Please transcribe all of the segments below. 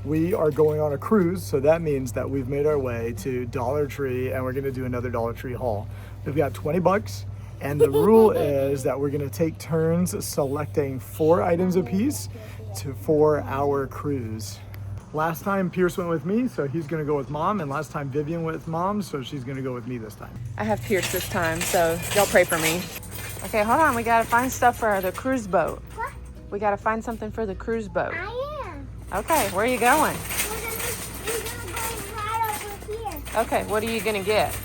We are going on a cruise, so that means that we've made our way to Dollar Tree and we're gonna do another Dollar Tree haul. We've got 20 bucks and the rule is that we're gonna take turns selecting 4 items apiece for our cruise. Last time Pierce went with me, so he's gonna go with mom, and last time Vivian went with mom, so she's gonna go with me this time. I have Pierce this time, so y'all pray for me. Okay, hold on, we gotta find stuff for the cruise boat. What? We gotta find something for the cruise boat. I am. Okay, where are you going? We're gonna go right over here. Okay, what are you gonna get?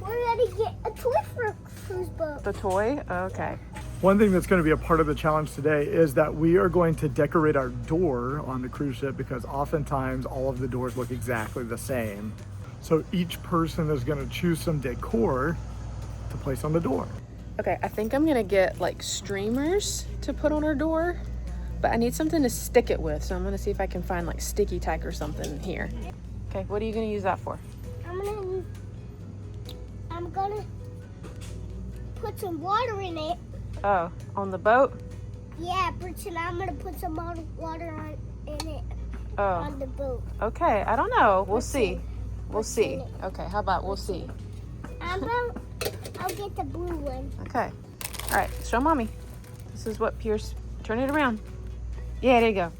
We're gonna get a toy for a cruise boat. The toy? Okay. One thing that's going to be a part of the challenge today is that we are going to decorate our door on the cruise ship because oftentimes all of the doors look exactly the same. So each person is going to choose some decor to place on the door. Okay, I think I'm gonna get like streamers to put on our door, but I need something to stick it with, so I'm gonna see if I can find like sticky tack or something here. Okay, what are you gonna use that for? I'm gonna put some water in it. Oh, on the boat? Yeah, pretend I'm gonna put some water in it on the boat. Okay, I don't know. We'll see. Pretend. We'll see. Okay, how about we'll see? I'll get the blue one. Okay. All right, show mommy. This is what Pierce, turn it around. Yeah, there you go.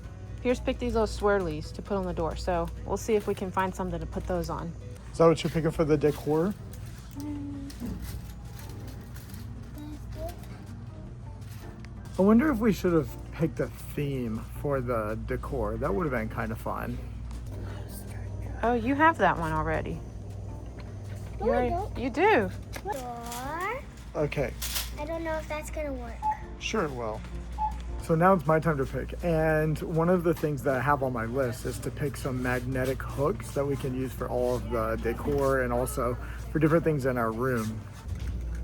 Pierce picked these little swirlies to put on the door, so we'll see if we can find something to put those on. Is that what you're picking for the decor? I wonder if we should have picked a theme for the decor. That would have been kind of fun. Oh, you have that one already. No, I don't. You do. Door. Okay, I don't know if that's gonna work. sure it will. So now it's my time to pick. And one of the things that I have on my list is to pick some magnetic hooks that we can use for all of the decor and also for different things in our room.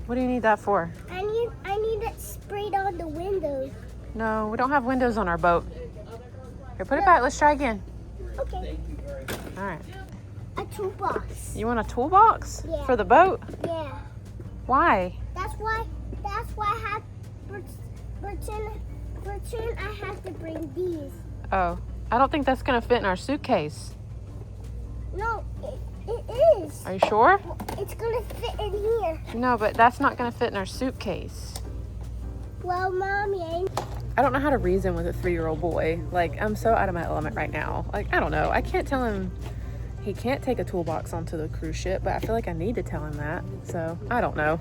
What do you need that for? I need it sprayed on the windows. No, we don't have windows on our boat. Here, put it back. Let's try again. Okay. All right. A toolbox. You want a toolbox Yeah. for the boat? Yeah. Why? That's why I have pretend I have to bring these. Oh, I don't think that's gonna fit in our suitcase. No, it is. Are you sure? It's gonna fit in here. No, but that's not gonna fit in our suitcase. Well, Mommy. I don't know how to reason with a 3-year-old boy. Like, I'm so out of my element right now. Like, I don't know. I can't tell him he can't take a toolbox onto the cruise ship, but I feel like I need to tell him that. So, I don't know.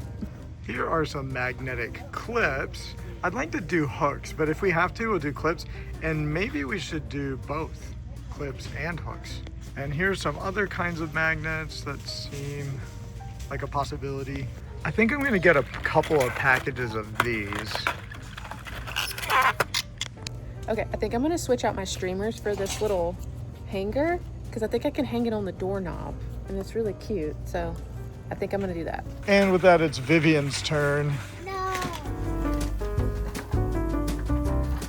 Here are some magnetic clips. I'd like to do hooks, but if we have to, we'll do clips. And maybe we should do both clips and hooks. And here's some other kinds of magnets that seem like a possibility. I think I'm gonna get a couple of packages of these. Okay, I think I'm gonna switch out my streamers for this little hanger because I think I can hang it on the doorknob and it's really cute. So I think I'm gonna do that. And with that, it's Vivian's turn. No.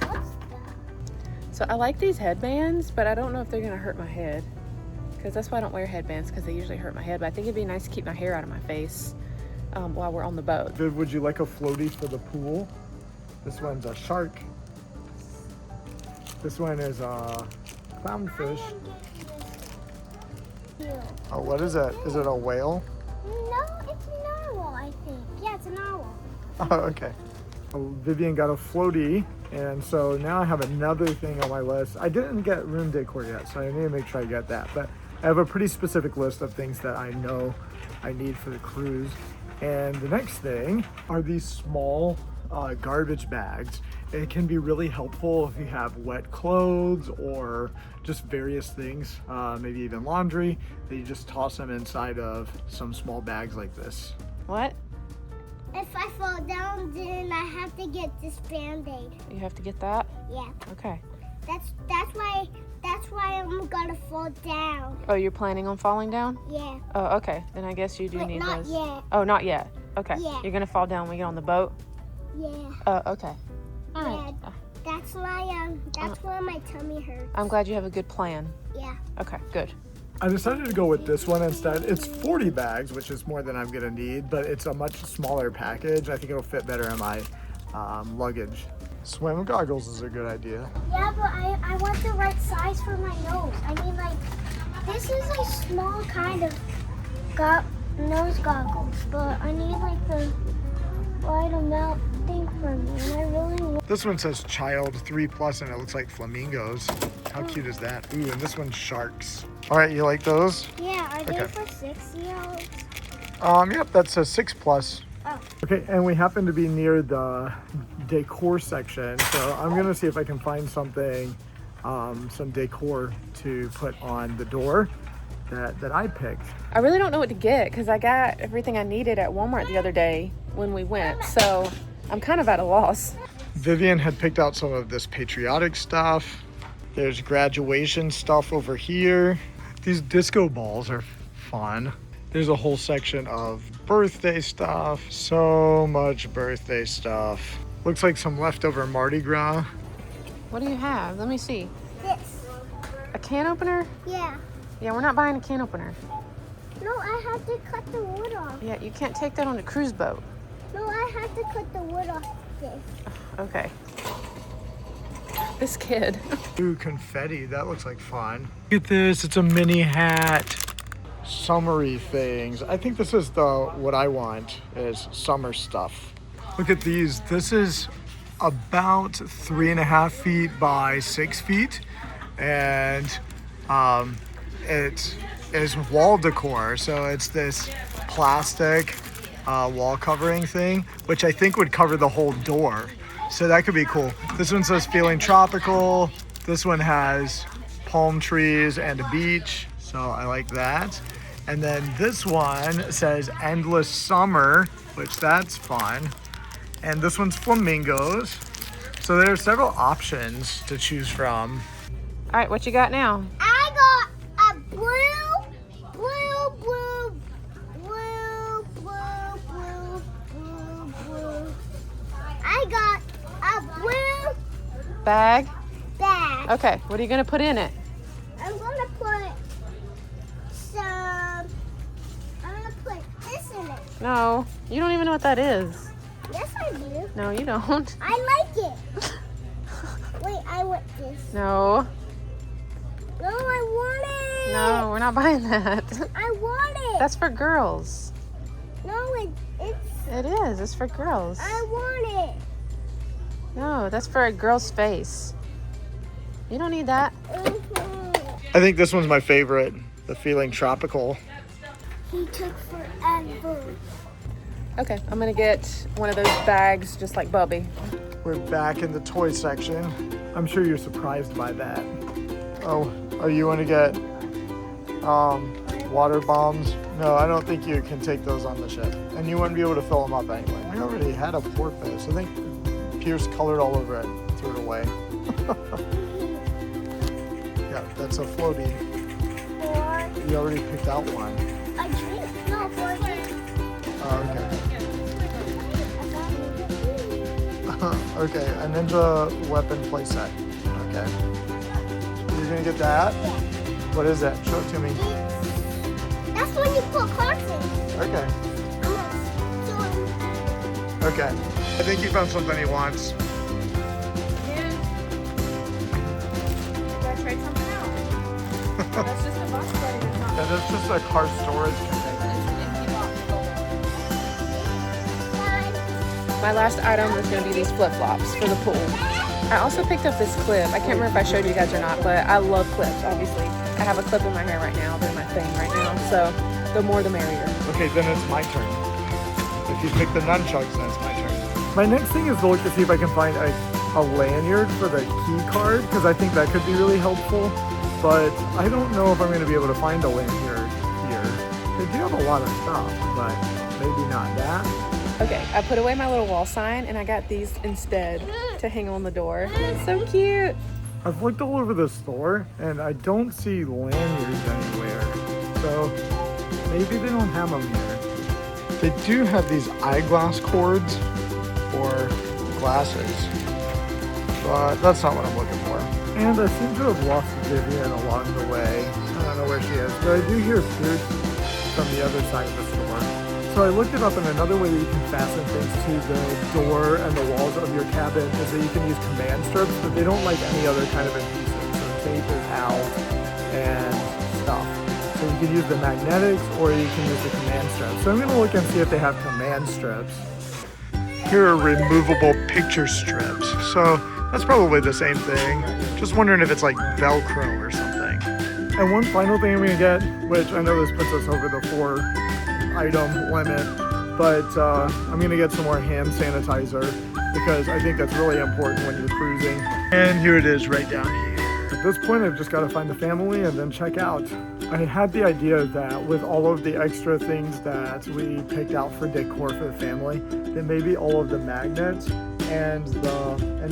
What's that? So I like these headbands, but I don't know if they're gonna hurt my head because that's why I don't wear headbands because they usually hurt my head. But I think it'd be nice to keep my hair out of my face while we're on the boat. Viv, would you like a floaty for the pool? This one's a shark. This one is a clownfish. Oh, what is it? Is it a whale? No, it's a narwhal, I think. Yeah, it's a narwhal. Oh, okay. Oh, Vivian got a floaty, and so now I have another thing on my list. I didn't get room decor yet, so I need to make sure I get that. But I have a pretty specific list of things that I know I need for the cruise. And the next thing are these small garbage bags. It can be really helpful if you have wet clothes or just various things, maybe even laundry, that you just toss them inside of some small bags like this. What? If I fall down, then I have to get this Band-Aid. You have to get that? Yeah. Okay. That's why I'm gonna fall down. Oh, you're planning on falling down? Yeah. Oh, okay. Then I guess you do But need not those. yet. Oh, not yet. Okay. Yeah. You're gonna fall down when we get on the boat? Yeah. Oh, okay. All right. Yeah. That's why my tummy hurts. I'm glad you have a good plan. Yeah. Okay, good. I decided to go with this one instead. It's 40 bags, which is more than I'm gonna need, but it's a much smaller package. I think it'll fit better in my luggage. Swim goggles is a good idea. Yeah, but I want the right size for my nose. I This is a small kind of nose goggles, but I need like the wide amount thing for me, and I really want. This one says child 3+ and it looks like flamingos. How cute is that? Ooh, and this one's sharks. All right, you like those? Yeah, are they Okay. for 6-year-olds? Yep, that's a 6+. Oh. Okay, and we happen to be near the decor section, so I'm gonna see if I can find something, some decor to put on the door that I picked. I really don't know what to get because I got everything I needed at Walmart the other day when we went, so I'm kind of at a loss. Vivian had picked out some of this patriotic stuff. There's graduation stuff over here. These disco balls are fun. There's a whole section of birthday stuff. So much birthday stuff. Looks like some leftover Mardi Gras. What do you have? Let me see. This. A can opener? Yeah. Yeah, we're not buying a can opener. No, I have to cut the wood off. Yeah, you can't take that on a cruise boat. No, I have to cut the wood off this. Okay. This kid. Ooh, confetti. That looks like fun. Look at this. It's a mini hat. Summery things. I think this is what I want is summer stuff. Look at these. This is about 3.5 feet by 6 feet, and it is wall decor. So it's this plastic wall covering thing, which I think would cover the whole door. So that could be cool. This one says feeling tropical. This one has palm trees and a beach. So I like that. And then this one says endless summer, which that's fun. And this one's flamingos. So there are several options to choose from. All right, what you got now? I got a blue. I got a blue Bag? bag. Okay, what are you gonna put in it? I'm gonna put this in it. No, you don't even know what that is. Yes, I do. No, you don't. I like it. Wait, I want this. No, No, I want it. no, we're not buying that. I want it. That's for girls. No, it's. It is, it's for girls. I want it. No, that's for a girl's face. You don't need that. I think this one's my favorite, the feeling tropical. He took forever. Okay, I'm gonna get one of those bags just like Bubby. We're back in the toy section. I'm sure you're surprised by that. Oh, you want to get water bombs? No, I don't think you can take those on the ship. And you wouldn't be able to fill them up anyway. We already had a porpoise. I think Pierce colored all over it and threw it away. Yeah, that's a floaty. You already picked out one. A drink? No, for a drink. Oh, okay. Okay, a ninja weapon playset. Okay. You're gonna get that? What is that? Show it to me. That's when you put cards in. Okay. Okay. I think he found something he wants. Gotta try something out. That's just a box buddy. Yeah, that's just a car storage container. My last item is going to be these flip-flops for the pool. I also picked up this clip. I can't remember if I showed you guys or not, but I love clips, obviously. I have a clip in my hair right now. They're my thing right now. So the more the merrier. Okay, then it's my turn. If you pick the nunchucks, then it's my turn. My next thing is to look to see if I can find a lanyard for the key card, because I think that could be really helpful. But I don't know if I'm going to be able to find a lanyard here. They do have a lot of stuff, but maybe not that. Okay, I put away my little wall sign and I got these instead to hang on the door. It's so cute. I've looked all over the store and I don't see lanyards anywhere. So maybe they don't have them here. They do have these eyeglass cords for glasses, but that's not what I'm looking for. And I seem to have lost Vivian along the way. I don't know where she is, but I do hear Pierce from the other side of the store. So I looked it up, and another way that you can fasten things to the door and the walls of your cabin is that you can use command strips, but they don't like any other kind of adhesive. So tape is out and stuff. can use the magnetics or you can use the command strips. So I'm gonna look and see if they have command strips. Here are removable picture strips. So that's probably the same thing. Just wondering if it's like Velcro or something. And one final thing I'm gonna get, which I know this puts us over the 4-item limit, but I'm gonna get some more hand sanitizer because I think that's really important when you're cruising. And here it is right down here. At this point, I've just gotta find the family and then check out. I had the idea that with all of the extra things that we picked out for decor for the family, that maybe all of the magnets and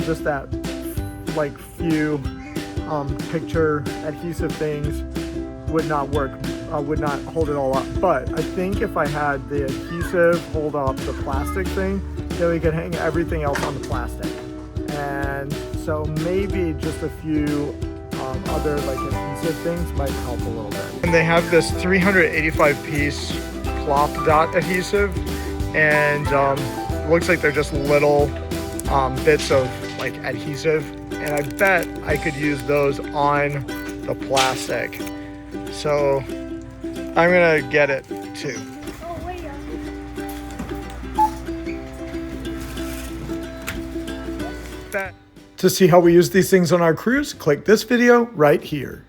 just that like few picture adhesive things would not work, would not hold it all up. But I think if I had the adhesive hold up the plastic thing, then we could hang everything else on the plastic. And so maybe just a few other like adhesive things might help a little bit. And they have this 385 piece plop dot adhesive, and looks like they're just little bits of like adhesive, and I bet I could use those on the plastic. So I'm gonna get it too. Oh, wait. To see how we use these things on our cruise, click this video right here.